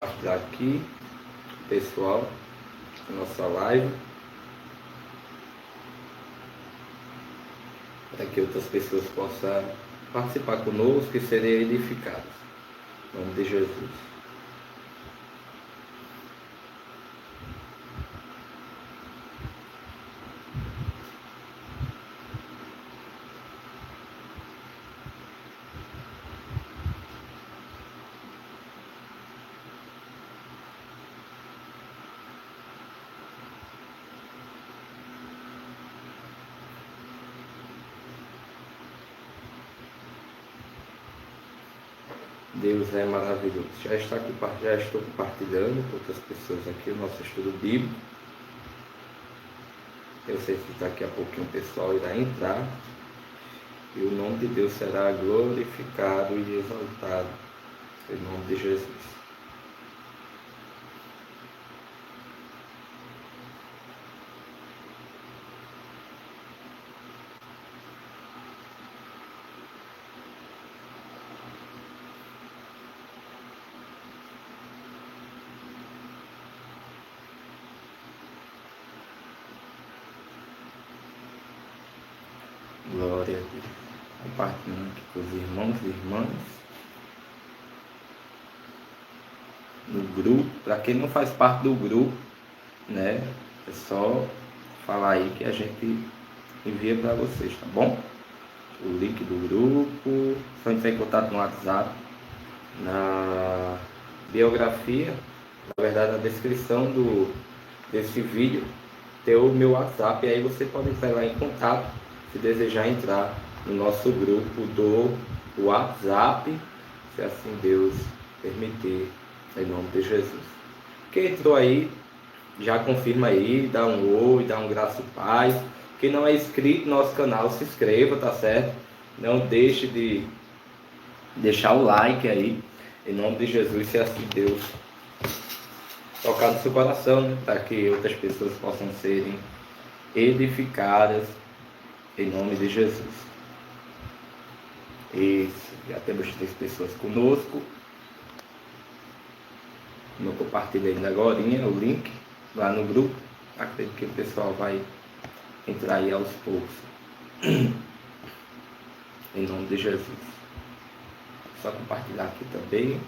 Compartilhar aqui, pessoal, a nossa live, para que outras pessoas possam participar conosco e serem edificadas. Em nome de Jesus. Deus é maravilhoso. Já estou compartilhando com outras pessoas aqui o nosso estudo bíblico. Eu sei que daqui a pouquinho o pessoal irá entrar e o nome de Deus será glorificado e exaltado em nome de Jesus. Glória a Deus. Compartilhando aqui com os irmãos e irmãs. No grupo. Para quem não faz parte do grupo, né? É só falar aí que a gente envia para vocês, tá bom? O link do grupo. Só entrar em contato no WhatsApp. Na biografia, na verdade, na descrição desse vídeo, tem o meu WhatsApp. E aí você pode entrar lá em contato se desejar entrar no nosso grupo do WhatsApp, se assim Deus permitir, em nome de Jesus. Quem entrou aí, já confirma aí, dá um oi, dá um graço e paz. Quem não é inscrito no nosso canal, se inscreva, tá certo? Não deixe de deixar o like aí, em nome de Jesus, se assim Deus tocar no seu coração, né? Para que outras pessoas possam serem edificadas em nome de Jesus. Isso, já temos 3 pessoas conosco. Como eu compartilhei ainda agora o link lá no grupo. Acredito que o pessoal vai entrar aí aos poucos. Em nome de Jesus. Só compartilhar aqui também.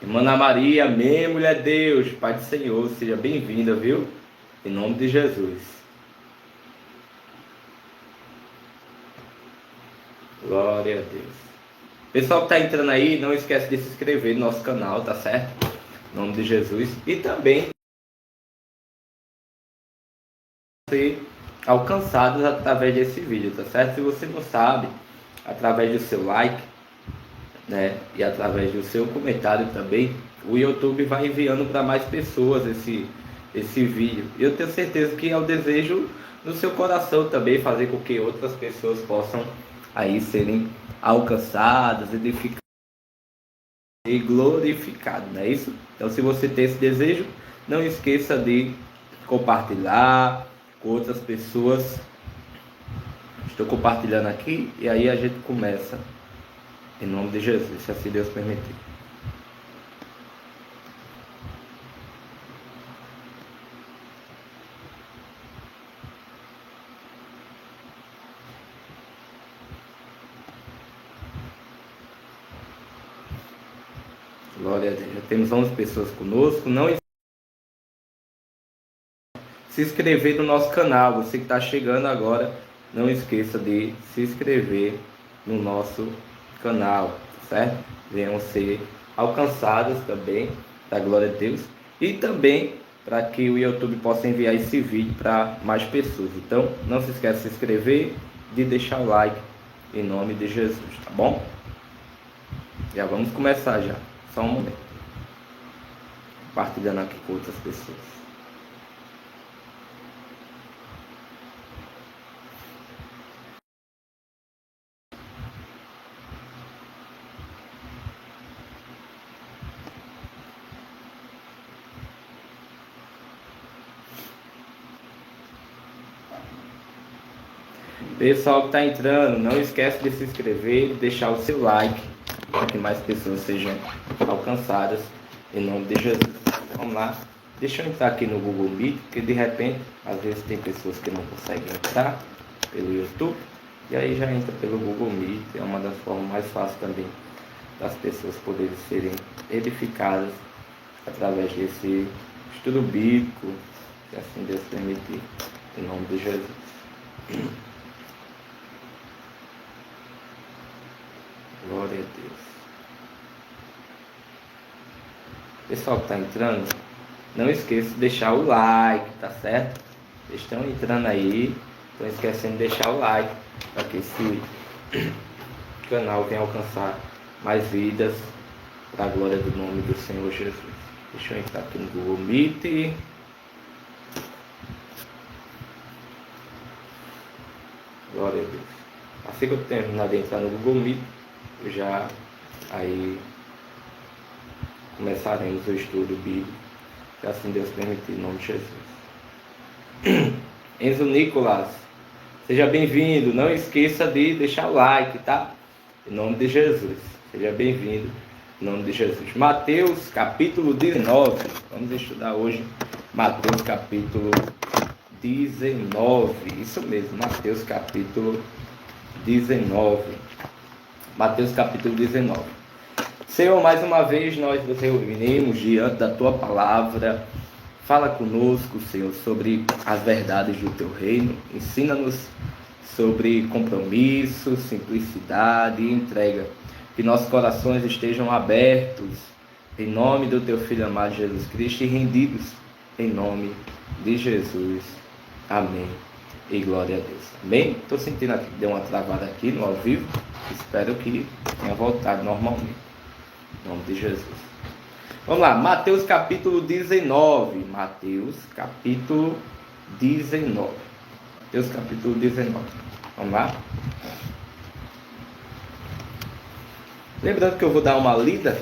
Irmã Ana Maria, amém, mulher de Deus, Pai do Senhor, seja bem-vinda, viu? Em nome de Jesus. Glória a Deus. Pessoal que está entrando aí, não esquece de se inscrever no nosso canal, tá certo? Em nome de Jesus. E também ser alcançados através desse vídeo, tá certo? Se você não sabe, através do seu like, né? E através do seu comentário também, o YouTube vai enviando para mais pessoas esse vídeo. Eu tenho certeza que é o desejo no seu coração também fazer com que outras pessoas possam aí serem alcançadas, edificadas e glorificadas, não é isso? Então, se você tem esse desejo, não esqueça de compartilhar com outras pessoas. Estou compartilhando aqui e aí a gente começa em nome de Jesus, se assim Deus permitir. Glória a Deus. Já temos 11 pessoas conosco. Não se inscrever no nosso canal. Você que está chegando agora, não esqueça de se inscrever no nosso canal, certo? Venham ser alcançadas também, da glória de Deus. E também para que o YouTube possa enviar esse vídeo para mais pessoas. Então, não se esqueça de se inscrever, de deixar o like, em nome de Jesus, tá bom? Já vamos começar já. Só um momento. Compartilhando aqui com outras pessoas. Pessoal que está entrando, não esquece de se inscrever e deixar o seu like para que que mais pessoas sejam alcançadas, em nome de Jesus. Vamos lá. Deixa eu entrar aqui no Google Meet, porque de repente, às vezes tem pessoas que não conseguem entrar pelo YouTube, e aí já entra pelo Google Meet. É uma das formas mais fáceis também das pessoas poderem serem edificadas através desse estudo bíblico, se assim Deus permitir, em nome de Jesus. Glória a Deus. Pessoal que está entrando, não esqueça de deixar o like, tá certo? Vocês estão entrando aí, estão esquecendo de deixar o like, para que esse canal venha alcançar mais vidas, para a glória do nome do Senhor Jesus. Deixa eu entrar aqui no Google Meet. Glória a Deus. Assim que eu terminar de entrar no Google Meet, eu já aí começaremos o estudo bíblico, se assim Deus permitir, em nome de Jesus. Enzo Nicolas, seja bem-vindo. Não esqueça de deixar o like, tá? Em nome de Jesus. Seja bem-vindo, em nome de Jesus. Mateus capítulo 19. Vamos estudar hoje Mateus capítulo 19. Isso mesmo, Mateus capítulo 19. Mateus capítulo 19. Senhor, mais uma vez nós nos reunimos diante da Tua palavra. Fala conosco, Senhor, sobre as verdades do Teu reino. Ensina-nos sobre compromisso, simplicidade e entrega. Que nossos corações estejam abertos em nome do Teu Filho amado Jesus Cristo e rendidos em nome de Jesus. Amém. E glória a Deus. Amém? Estou sentindo aqui que deu uma travada aqui no ao vivo. Espero que tenha voltado normalmente. Em nome de Jesus. Vamos lá, Mateus capítulo 19. Mateus capítulo 19. Mateus capítulo 19. Vamos lá. Lembrando que eu vou dar uma lida,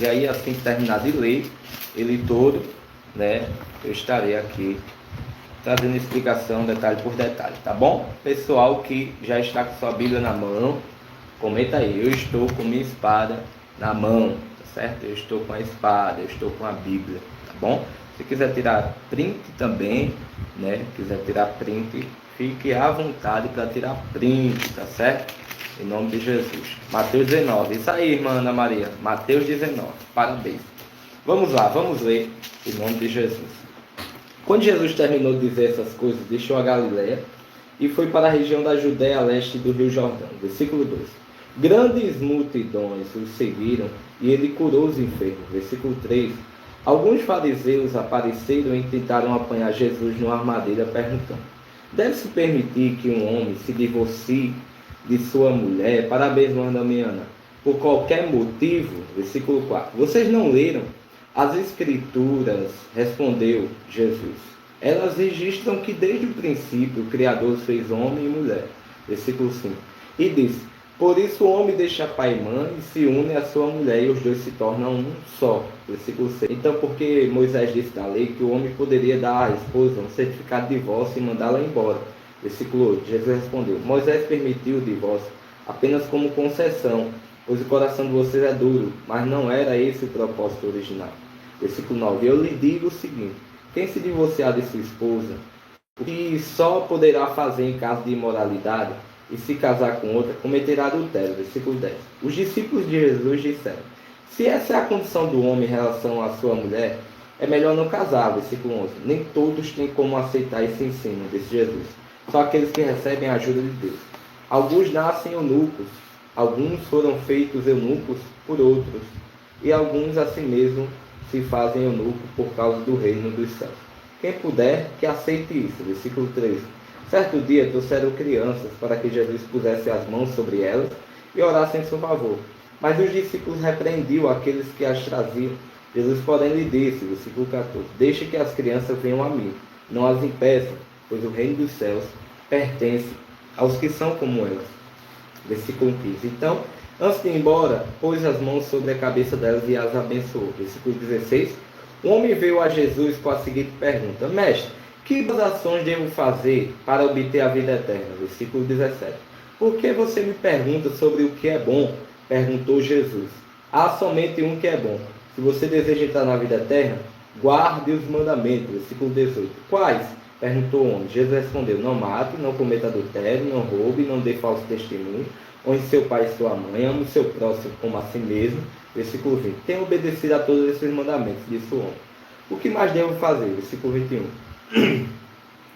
e aí assim que terminar de ler ele todo, né, eu estarei aqui trazendo explicação detalhe por detalhe, tá bom? Pessoal que já está com sua Bíblia na mão, comenta aí, eu estou com minha espada na mão, tá certo? Eu estou com a espada, eu estou com a Bíblia, tá bom? Se quiser tirar print também, né? Quiser tirar print, fique à vontade para tirar print, tá certo? Em nome de Jesus. Mateus 19. Isso aí, irmã Ana Maria. Mateus 19. Parabéns. Vamos lá, vamos ler em nome de Jesus. Quando Jesus terminou de dizer essas coisas, deixou a Galileia e foi para a região da Judéia a leste do Rio Jordão. Versículo 2. Grandes multidões o seguiram e ele curou os enfermos. Versículo 3. Alguns fariseus apareceram e tentaram apanhar Jesus numa armadilha, perguntando: deve-se permitir que um homem se divorcie de sua mulher, parabéns, Ana, por qualquer motivo? Versículo 4. Vocês não leram as Escrituras? Respondeu Jesus. Elas registram que desde o princípio o Criador fez homem e mulher. Versículo 5. E disse: por isso o homem deixa pai e mãe e se une à sua mulher, e os dois se tornam um só. Versículo 6. Então, porque Moisés disse da lei que o homem poderia dar à esposa um certificado de divórcio e mandá-la embora. Versículo 8. Jesus respondeu: Moisés permitiu o divórcio apenas como concessão, pois o coração de vocês é duro, mas não era esse o propósito original. Versículo 9. Eu lhe digo o seguinte: quem se divorciar de sua esposa, o que só poderá fazer em caso de imoralidade, e se casar com outra, cometerá adultério. Versículo 10. Os discípulos de Jesus disseram: se essa é a condição do homem em relação à sua mulher, é melhor não casar. Versículo 11. Nem todos têm como aceitar esse ensino, disse Jesus. Só aqueles que recebem a ajuda de Deus. Alguns nascem eunucos, alguns foram feitos eunucos por outros, e alguns assim mesmo se fazem eunucos por causa do reino dos céus. Quem puder, que aceite isso. Versículo 13. Certo dia trouxeram crianças para que Jesus pusesse as mãos sobre elas e orasse em seu favor. Mas os discípulos repreendiam aqueles que as traziam. Jesus, porém, lhe disse, versículo 14: deixe que as crianças venham a mim, não as impeçam, pois o reino dos céus pertence aos que são como elas. Versículo 15. Então, antes de ir embora, pôs as mãos sobre a cabeça delas e as abençoou. Versículo 16. Um homem veio a Jesus com a seguinte pergunta: mestre, que boas ações devo fazer para obter a vida eterna? Versículo 17. Por que você me pergunta sobre o que é bom? Perguntou Jesus. Há somente um que é bom. Se você deseja entrar na vida eterna, guarde os mandamentos. Versículo 18. Quais? Perguntou o homem. Jesus respondeu: não mate, não cometa adultério, não roube, não dê falso testemunho, honre seu pai e sua mãe, ame o seu próximo como a si mesmo. Versículo 20. Tenha obedecido a todos esses mandamentos, disse o homem. O que mais devo fazer? Versículo 21.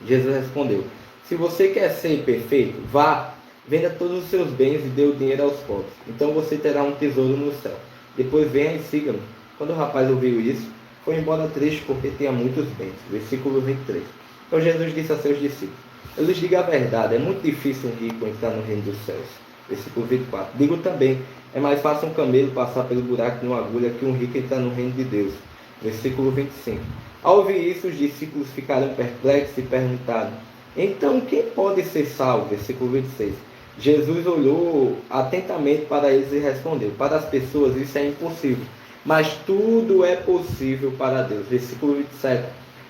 Jesus respondeu: se você quer ser perfeito, vá, venda todos os seus bens e dê o dinheiro aos pobres. Então você terá um tesouro no céu. Depois venha e siga-me. Quando o rapaz ouviu isso, foi embora triste porque tinha muitos bens. Versículo 23. Então Jesus disse a seus discípulos: eu lhes digo a verdade, é muito difícil um rico entrar no reino dos céus. Versículo 24. Digo também, é mais fácil um camelo passar pelo buraco de uma agulha que um rico entrar no reino de Deus. Versículo 25. Ao ouvir isso, os discípulos ficaram perplexos e perguntaram: então quem pode ser salvo? Versículo 26. Jesus olhou atentamente para eles e respondeu: para as pessoas isso é impossível, mas tudo é possível para Deus. Versículo 27.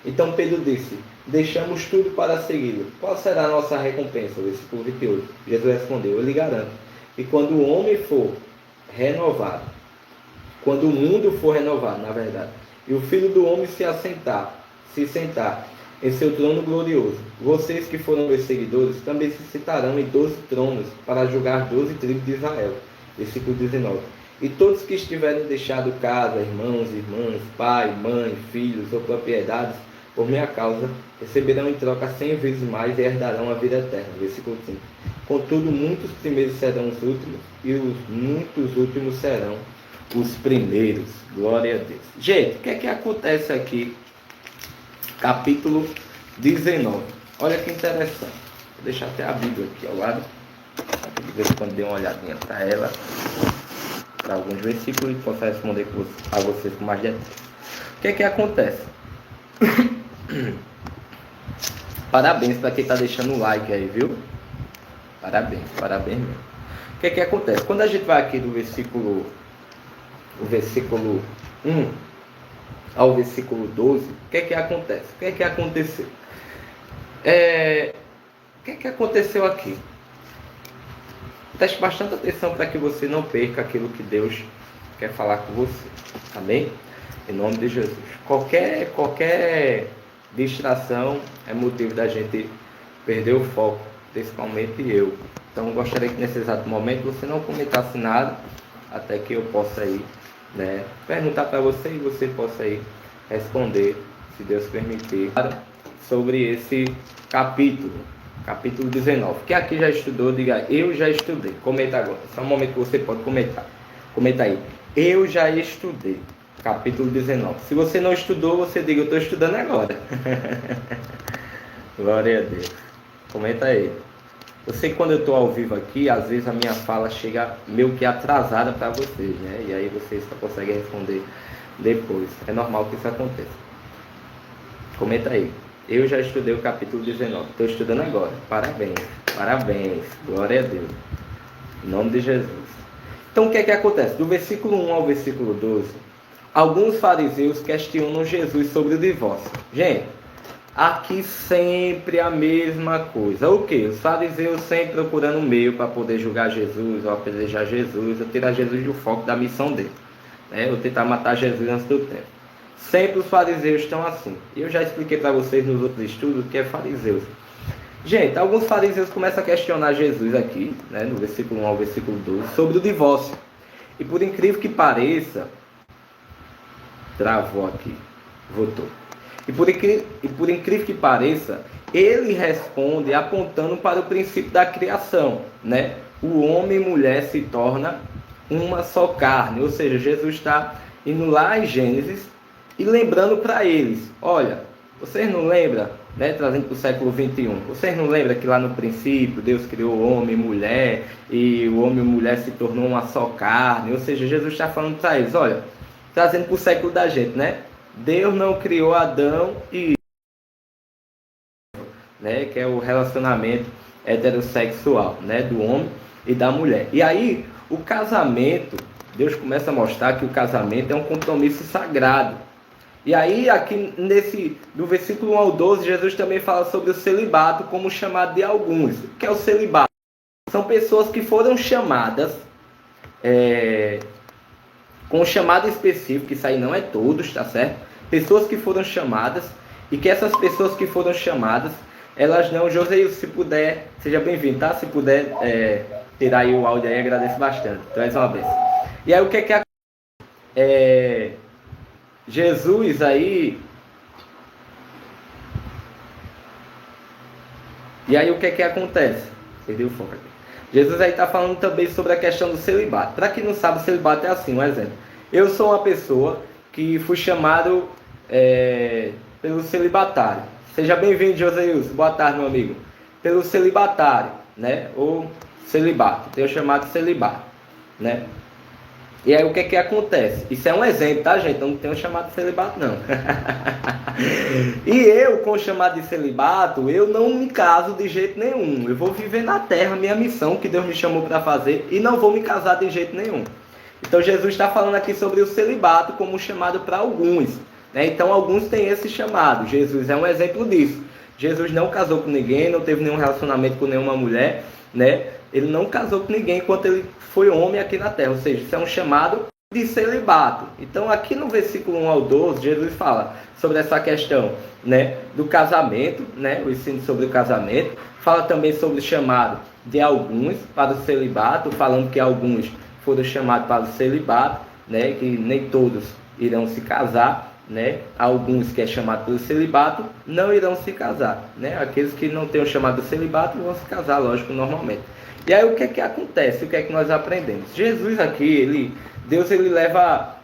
Então Pedro disse: deixamos tudo para segui-lo. Qual será a nossa recompensa? Versículo 28. Jesus respondeu: eu lhe garanto que quando o homem for renovado, quando o mundo for renovado, na verdade, e o Filho do Homem se sentar em seu trono glorioso, vocês que foram meus seguidores também se sentarão em 12 tronos para julgar 12 tribos de Israel. Versículo 19. E todos que estiverem deixado casa, irmãos, irmãs, pai, mãe, filhos ou propriedades, por minha causa, receberão em troca 100 vezes mais e herdarão a vida eterna. Versículo 5. Contudo, muitos primeiros serão os últimos, e os muitos últimos serão os primeiros. Glória a Deus. Gente, o que é que acontece aqui? Capítulo 19. Olha que interessante. Vou deixar até a Bíblia aqui ao lado. De vez em quando dei uma olhadinha para ela, para alguns versículos, e posso responder a vocês com mais detalhes. O que é que acontece? Parabéns para quem está deixando o like aí, viu? Parabéns mesmo. O que é que acontece? Quando a gente vai aqui do versículo 1 ao versículo 12, o que é que acontece? O que é que aconteceu? O que é que aconteceu aqui? Preste bastante atenção para que você não perca aquilo que Deus quer falar com você. Amém? Em nome de Jesus. Qualquer distração é motivo da gente perder o foco, principalmente eu. Então gostaria que nesse exato momento você não comentasse nada, até que eu possa aí, perguntar para você e você possa aí responder, se Deus permitir, sobre esse capítulo 19. Quem aqui já estudou, diga: eu já estudei. Comenta agora, só um momento que você pode comentar. Comenta aí: eu já estudei. Capítulo 19. Se você não estudou, você diga: eu estou estudando agora. Glória a Deus. Comenta aí. Eu sei que quando eu estou ao vivo aqui, às vezes a minha fala chega meio que atrasada para vocês, né? E aí vocês só conseguem responder depois. É normal que isso aconteça. Comenta aí: eu já estudei o capítulo 19. Estou estudando agora. Parabéns. Glória a Deus. Em nome de Jesus. Então o que é que acontece? Do versículo 1 ao versículo 12, alguns fariseus questionam Jesus sobre o divórcio. Gente, aqui sempre a mesma coisa. O que? Os fariseus sempre procurando um meio para poder julgar Jesus, ou apedrejar Jesus, ou tirar Jesus do foco da missão dele, ou tentar matar Jesus antes do tempo. Sempre os fariseus estão assim. Eu já expliquei para vocês nos outros estudos o que é fariseus. Gente, alguns fariseus começam a questionar Jesus aqui, no versículo 1 ao versículo 12, sobre o divórcio. E por incrível que pareça, travou aqui, voltou. E por incrível que pareça, ele responde apontando para o princípio da criação, O homem e mulher se tornam uma só carne. Ou seja, Jesus está indo lá em Gênesis e lembrando para eles: olha, vocês não lembram, trazendo para o século 21, vocês não lembram que lá no princípio Deus criou o homem e mulher, e o homem e mulher se tornou uma só carne? Ou seja, Jesus está falando para eles: olha, trazendo para o século da gente, Deus não criou Adão e Eva, que é o relacionamento heterossexual, do homem e da mulher. E aí, o casamento, Deus começa a mostrar que o casamento é um compromisso sagrado. E aí, aqui do versículo 1 ao 12, Jesus também fala sobre o celibato como chamado de alguns. O que é o celibato? São pessoas que foram chamadas com um chamado específico, isso aí não é todos, tá certo? Pessoas que foram chamadas, e que essas pessoas que foram chamadas, elas não... José, se puder, seja bem-vindo, tá? Se puder tirar aí o áudio aí, agradeço bastante. Traz uma vez. E aí o que é Jesus aí... E aí o que acontece? Perdeu o foco aqui. Jesus aí está falando também sobre a questão do celibato. Para quem não sabe, o celibato é assim, um exemplo. Eu sou uma pessoa que fui chamado pelo celibatário. Seja bem-vindo, Joseilson. Boa tarde, meu amigo. Pelo celibatário, né? Ou celibato. Tenho chamado de celibato, né? E aí o que acontece? Isso é um exemplo, tá, gente? Eu não tenho chamado de celibato, não. E eu, com o chamado de celibato, eu não me caso de jeito nenhum. Eu vou viver na terra, minha missão que Deus me chamou para fazer, e não vou me casar de jeito nenhum. Então Jesus está falando aqui sobre o celibato como um chamado para alguns, né? Então alguns têm esse chamado. Jesus é um exemplo disso. Jesus não casou com ninguém, não teve nenhum relacionamento com nenhuma mulher, né? Ele não casou com ninguém enquanto ele foi homem aqui na terra. Ou seja, isso é um chamado de celibato. Então aqui no versículo 1 ao 12, Jesus fala sobre essa questão, né, do casamento, né, o ensino sobre o casamento. Fala também sobre o chamado de alguns para o celibato, falando que alguns foram chamados para o celibato, né, que nem todos irão se casar, né? Alguns que é chamado pelo celibato não irão se casar, né? Aqueles que não têm o chamado do celibato vão se casar, lógico, normalmente. E aí o que acontece? O que nós aprendemos? Jesus aqui, Deus leva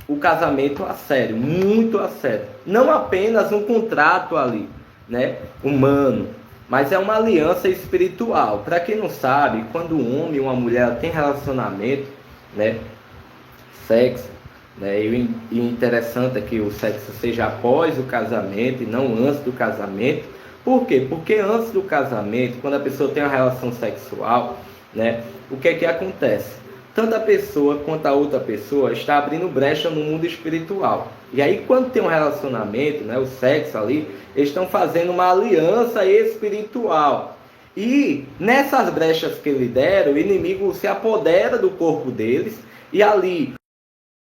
o casamento a sério, muito a sério. Não apenas um contrato ali, né, humano, mas é uma aliança espiritual. Para quem não sabe, quando um homem e uma mulher têm relacionamento, né, sexo, né, e interessante é que o sexo seja após o casamento e não antes do casamento. Por quê? Porque antes do casamento, quando a pessoa tem uma relação sexual, né, o que acontece? Tanto a pessoa quanto a outra pessoa está abrindo brecha no mundo espiritual. E aí, quando tem um relacionamento, né, o sexo ali, eles estão fazendo uma aliança espiritual. E nessas brechas que ele deram, o inimigo se apodera do corpo deles e ali,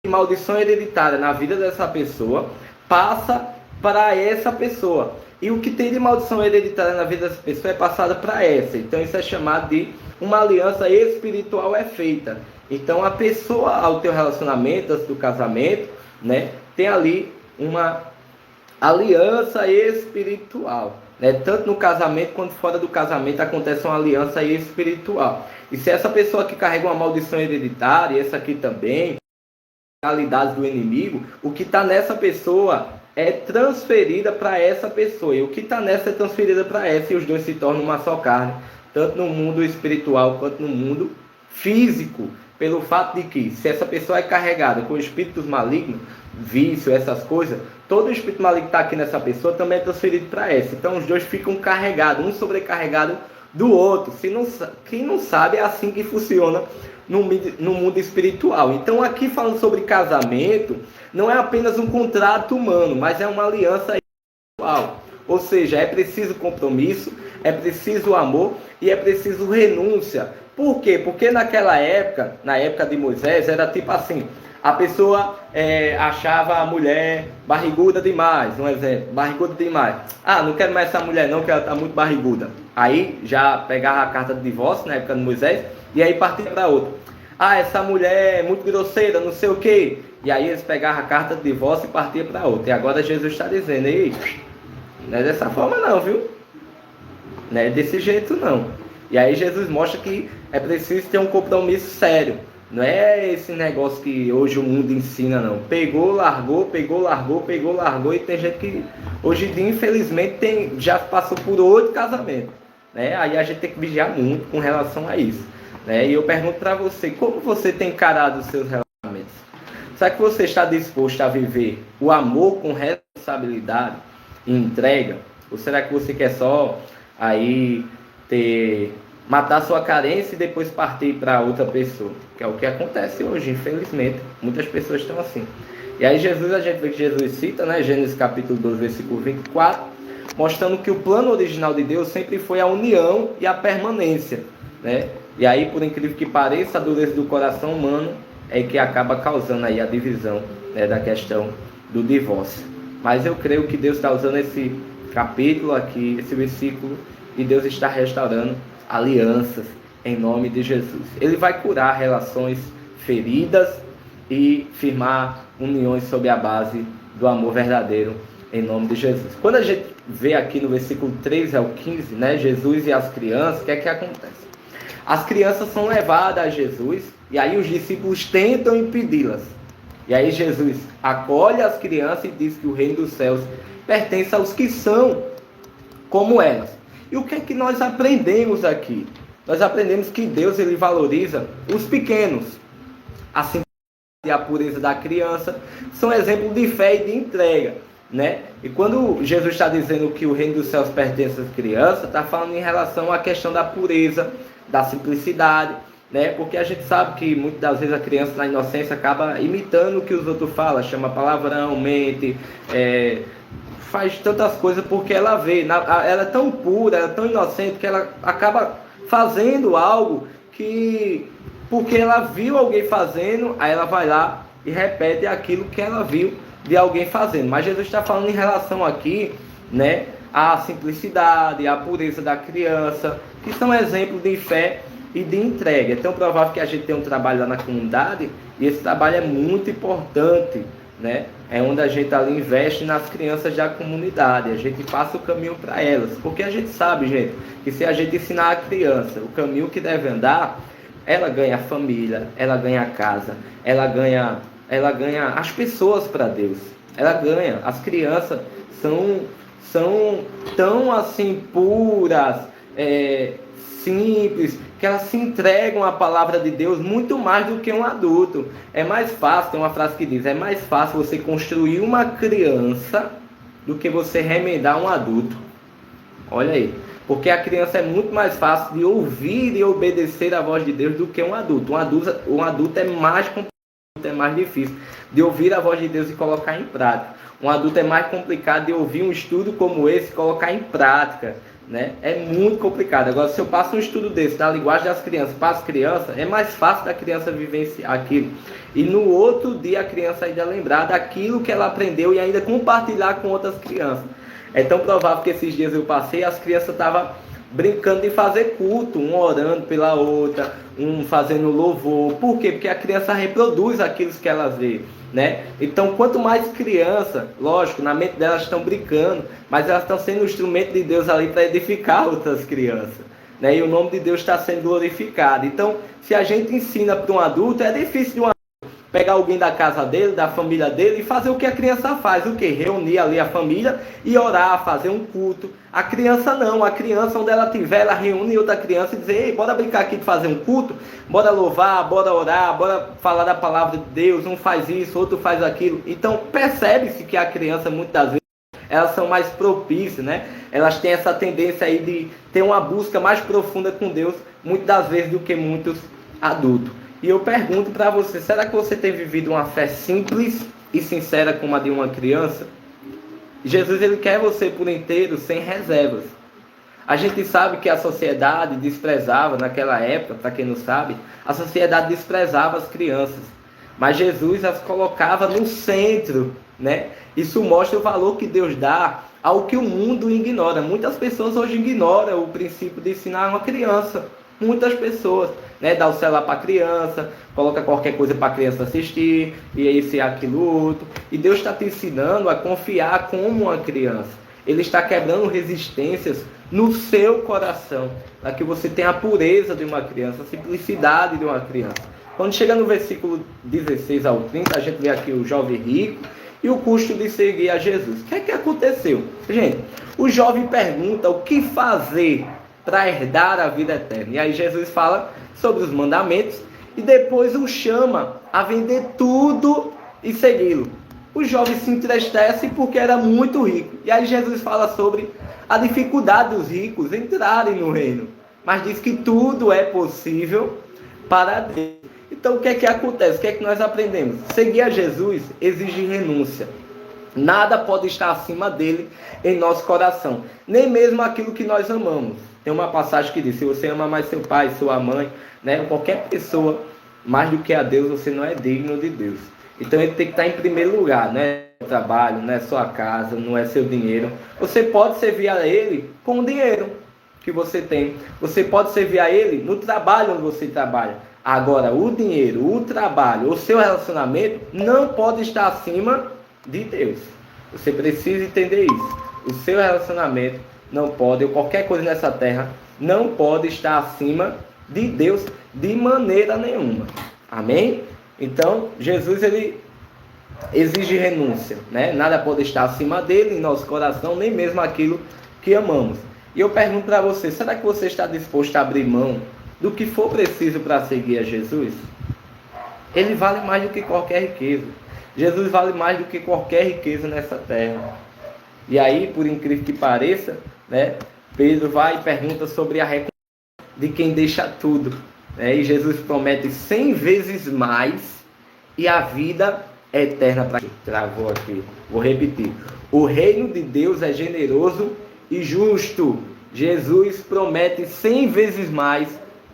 maldição hereditária na vida dessa pessoa passa para essa pessoa. E o que tem de maldição hereditária na vida dessa pessoa é passada para essa. Então isso é chamado de uma aliança espiritual é feita. Então a pessoa, ao ter um relacionamento, antes do casamento, né, tem ali uma aliança espiritual, né? Tanto no casamento quanto fora do casamento acontece uma aliança espiritual. E se essa pessoa que carrega uma maldição hereditária, essa aqui também, realidades do inimigo, o que está nessa pessoa é transferida para essa pessoa, e o que está nessa é transferida para essa, e os dois se tornam uma só carne, tanto no mundo espiritual quanto no mundo físico, pelo fato de que, se essa pessoa é carregada com espíritos malignos, vício, essas coisas, todo o espírito maligno que está aqui nessa pessoa também é transferido para essa. Então os dois ficam carregados, um sobrecarregado do outro. Quem não sabe, é assim que funciona no mundo espiritual. Então aqui falando sobre casamento, não é apenas um contrato humano, mas é uma aliança espiritual. Ou seja, é preciso compromisso, é preciso amor e é preciso renúncia. Por quê? Porque naquela época, na época de Moisés, era tipo assim, a pessoa achava a mulher barriguda demais, um exemplo, barriguda demais. Ah, não quero mais essa mulher não, que ela está muito barriguda. Aí já pegava a carta de divórcio na época de Moisés e aí partia para outra. Ah, essa mulher é muito grosseira, não sei o quê. E aí eles pegavam a carta de divórcio e partiam para outra. E agora Jesus está dizendo, ei, não é dessa forma não, viu? Não é desse jeito não. E aí Jesus mostra que é preciso ter um compromisso sério. Não é esse negócio que hoje o mundo ensina, não. Pegou, largou, pegou, largou, pegou, largou. E tem gente que hoje em dia, infelizmente, já passou por 8 casamentos, né? Aí a gente tem que vigiar muito com relação a isso, né? E eu pergunto para você, como você tem encarado os seus relacionamentos? Será que você está disposto a viver o amor com responsabilidade e entrega? Ou será que você quer só aí matar sua carência e depois partir para outra pessoa? Que é o que acontece hoje, infelizmente. Muitas pessoas estão assim. E aí Jesus, a gente vê que Jesus cita, né, Gênesis capítulo 12, versículo 24, mostrando que o plano original de Deus sempre foi a união e a permanência, né? E aí, por incrível que pareça, a dureza do coração humano é que acaba causando aí a divisão, né, da questão do divórcio. Mas eu creio que Deus está usando esse capítulo aqui, esse versículo, e Deus está restaurando alianças em nome de Jesus. Ele vai curar relações feridas e firmar uniões sob a base do amor verdadeiro em nome de Jesus. Quando a gente vê aqui no versículo 13 ao 15, né, Jesus e as crianças, o que é que acontece? As crianças são levadas a Jesus e aí os discípulos tentam impedi-las. E aí Jesus acolhe as crianças e diz que o reino dos céus pertence aos que são como elas. E o que é que nós aprendemos aqui? Nós aprendemos que Deus, ele valoriza os pequenos. A simplicidade e a pureza da criança são exemplos de fé e de entrega, né? E quando Jesus está dizendo que o reino dos céus pertence às crianças, está falando em relação à questão da pureza, da simplicidade, né? Porque a gente sabe que muitas das vezes a criança na inocência acaba imitando o que os outros falam, chama palavrão, mente, faz tantas coisas porque ela vê, ela é tão pura, ela é tão inocente que ela acaba fazendo algo que, porque ela viu alguém fazendo, aí ela vai lá e repete aquilo que ela viu de alguém fazendo. Mas Jesus está falando em relação aqui, né, à simplicidade, à pureza da criança, que são exemplos de fé e de entrega. É tão provável que a gente tenha um trabalho lá na comunidade, e esse trabalho é muito importante, né? É onde a gente ali investe nas crianças da comunidade, a gente passa o caminho para elas, porque a gente sabe, gente, que se a gente ensinar a criança o caminho que deve andar, ela ganha a família, ela ganha a casa, ela ganha as pessoas para Deus, ela ganha. As crianças são tão assim puras, simples, que elas se entregam à palavra de Deus muito mais do que um adulto. É mais fácil, tem uma frase que diz, é mais fácil você construir uma criança do que você remendar um adulto. Olha aí, porque a criança é muito mais fácil de ouvir e obedecer a voz de Deus do que um adulto. Um adulto é mais complicado, é mais difícil de ouvir a voz de Deus e colocar em prática. Um adulto é mais complicado de ouvir um estudo como esse e colocar em prática, né? É muito complicado. Agora, se eu passo um estudo desse na linguagem das crianças para as crianças, é mais fácil da criança vivenciar aquilo. E no outro dia a criança ainda lembrar daquilo que ela aprendeu e ainda compartilhar com outras crianças. É tão provável que esses dias eu passei, as crianças estavam brincando de fazer culto, um orando pela outra, um fazendo louvor. Por quê? Porque a criança reproduz aquilo que ela vê, né? Então, quanto mais criança, lógico, na mente delas estão brincando, mas elas estão sendo um instrumento de Deus ali para edificar outras crianças, né? E o nome de Deus está sendo glorificado. Então, se a gente ensina para um adulto, é difícil de um pegar alguém da casa dele, da família dele e fazer o que a criança faz, o que? Reunir ali a família e orar, fazer um culto. A criança não, a criança onde ela estiver, ela reúne outra criança e diz, ei, bora brincar aqui de fazer um culto, bora louvar, bora orar, bora falar da palavra de Deus, um faz isso, outro faz aquilo. Então percebe-se que a criança muitas das vezes, elas são mais propícias, né? Elas têm essa tendência aí de ter uma busca mais profunda com Deus, muitas das vezes do que muitos adultos. E eu pergunto para você, será que você tem vivido uma fé simples e sincera como a de uma criança? Jesus, ele quer você por inteiro, sem reservas. A gente sabe que a sociedade desprezava, naquela época, para quem não sabe, a sociedade desprezava as crianças. Mas Jesus as colocava no centro, né? Isso mostra o valor que Deus dá ao que o mundo ignora. Muitas pessoas hoje ignoram o princípio de ensinar uma criança. Muitas pessoas, né, dá o celular para a criança, coloca qualquer coisa para a criança assistir, e aí se aquilo outro. E Deus está te ensinando a confiar como uma criança. Ele está quebrando resistências no seu coração, para que você tenha a pureza de uma criança, a simplicidade de uma criança. Quando chega no versículo 16 ao 30, a gente vê aqui o jovem rico e o custo de seguir a Jesus. O que é que aconteceu? Gente, o jovem pergunta o que fazer para herdar a vida eterna. E aí Jesus fala sobre os mandamentos e depois o chama a vender tudo e segui-lo. O jovem se entristece porque era muito rico. E aí Jesus fala sobre a dificuldade dos ricos entrarem no reino. Mas diz que tudo é possível para Deus. Então o que é que acontece? O que é que nós aprendemos? Seguir a Jesus exige renúncia. Nada pode estar acima dele em nosso coração. Nem mesmo aquilo que nós amamos. Tem uma passagem que diz, se você ama mais seu pai, sua mãe, né, qualquer pessoa mais do que a Deus, você não é digno de Deus. Então ele tem que estar em primeiro lugar, não é o trabalho, não é sua casa, não é seu dinheiro. Você pode servir a Ele com o dinheiro que você tem. Você pode servir a Ele no trabalho onde você trabalha. Agora, o dinheiro, o trabalho, o seu relacionamento não pode estar acima de Deus. Você precisa entender isso. O seu relacionamento não pode, ou qualquer coisa nessa terra, não pode estar acima de Deus de maneira nenhuma. Amém? Então, Jesus, ele exige renúncia, né? Nada pode estar acima dele, em nosso coração, nem mesmo aquilo que amamos. E eu pergunto para você, será que você está disposto a abrir mão do que for preciso para seguir a Jesus? Ele vale mais do que qualquer riqueza. Jesus vale mais do que qualquer riqueza nessa terra. E aí, por incrível que pareça, né, Pedro vai e pergunta sobre a recompensa de quem deixa tudo. E Jesus promete 100 vezes mais e a vida eterna para quem travou aqui. Vou repetir. O reino de Deus é generoso e justo. Jesus promete 100 vezes mais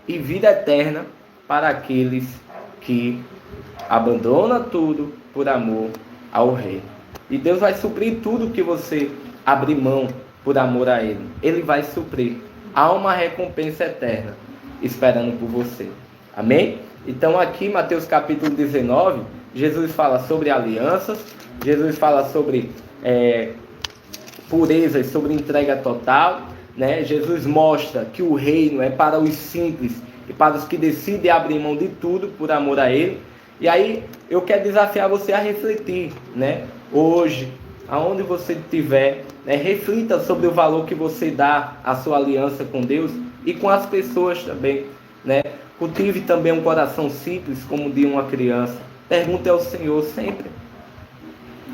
e vida eterna para aqueles que abandonam tudo por amor ao reino. E Deus vai suprir tudo que você abrir mão por amor a Ele. Ele vai suprir. Há uma recompensa eterna esperando por você. Amém? Então aqui, Mateus capítulo 19, Jesus fala sobre alianças, Jesus fala sobre purezas, sobre entrega total, né? Jesus mostra que o reino é para os simples e para os que decidem abrir mão de tudo por amor a Ele. E aí eu quero desafiar você a refletir, né? Hoje, aonde você estiver, né? Reflita sobre o valor que você dá à sua aliança com Deus e com as pessoas também, né? Cultive também um coração simples como de uma criança. Pergunte ao Senhor sempre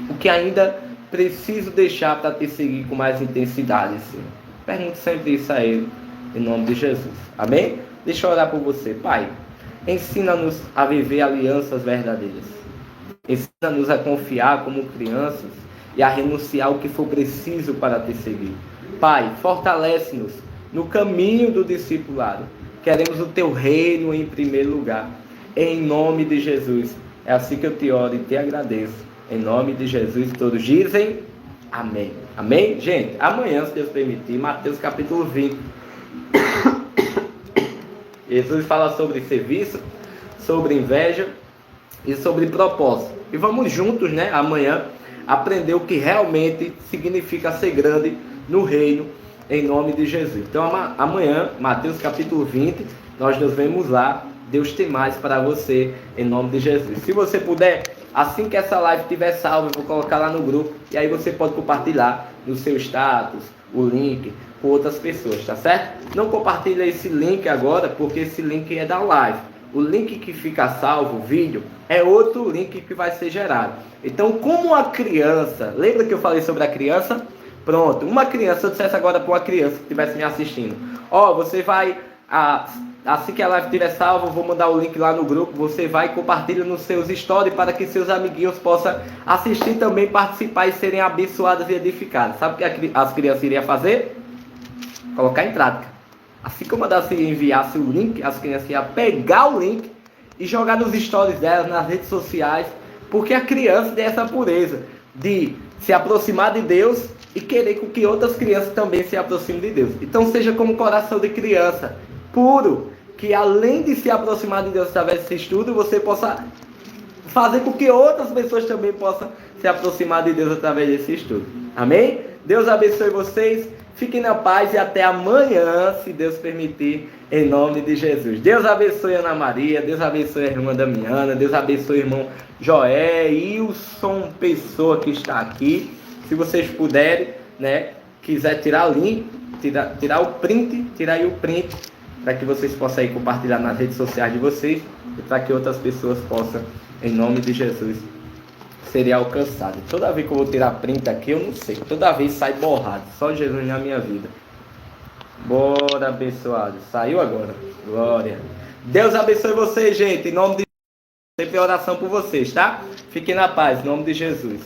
o que ainda preciso deixar para te seguir com mais intensidade, Senhor. Pergunte sempre isso a Ele, em nome de Jesus. Amém? Deixa eu orar por você. Pai, ensina-nos a viver alianças verdadeiras. Ensina-nos a confiar como crianças e a renunciar ao que for preciso para te seguir. Pai, fortalece-nos no caminho do discipulado. Queremos o teu reino em primeiro lugar. Em nome de Jesus. É assim que eu te oro e te agradeço. Em nome de Jesus, todos dizem amém. Amém? Gente, amanhã, se Deus permitir, Mateus capítulo 20. Jesus fala sobre serviço, sobre inveja e sobre propósito. E vamos juntos, né, amanhã, aprender o que realmente significa ser grande no reino, em nome de Jesus. Então amanhã, Mateus capítulo 20, nós nos vemos lá. Deus tem mais para você, em nome de Jesus. Se você puder, assim que essa live estiver salva, eu vou colocar lá no grupo, e aí você pode compartilhar no seu status, o link, com outras pessoas, tá certo? Não compartilha esse link agora, porque esse link é da live. O link que fica salvo, o vídeo, é outro link que vai ser gerado. Então, como uma criança, lembra que eu falei sobre a criança? Pronto, uma criança, se eu dissesse agora para uma criança que estivesse me assistindo, você vai, assim que a live estiver salva, eu vou mandar o link lá no grupo, você vai e compartilha nos seus stories para que seus amiguinhos possam assistir também, participar e serem abençoados e edificados. Sabe o que as crianças iriam fazer? Colocar em prática. Assim que eu mandasse enviasse o link, as crianças iam pegar o link e jogar nos stories delas, nas redes sociais, porque a criança tem essa pureza de se aproximar de Deus e querer com que outras crianças também se aproximem de Deus. Então seja como coração de criança, puro, que além de se aproximar de Deus através desse estudo, você possa fazer com que outras pessoas também possam se aproximar de Deus através desse estudo. Amém? Deus abençoe vocês, fiquem na paz e até amanhã, se Deus permitir, em nome de Jesus. Deus abençoe a Ana Maria, Deus abençoe a irmã Damiana, Deus abençoe o irmão Joé, Wilson, pessoa que está aqui. Se vocês puderem, né, quiser tirar o link, tirar o print, tirar aí o print, para que vocês possam aí compartilhar nas redes sociais de vocês e para que outras pessoas possam, em nome de Jesus, serem alcançadas. Toda vez que eu vou tirar print aqui, eu não sei, toda vez sai borrado, só Jesus na minha vida. Bora, abençoado, saiu agora, glória. Deus abençoe vocês, gente, em nome de Jesus, sempre oração por vocês, tá? Fiquem na paz, em nome de Jesus.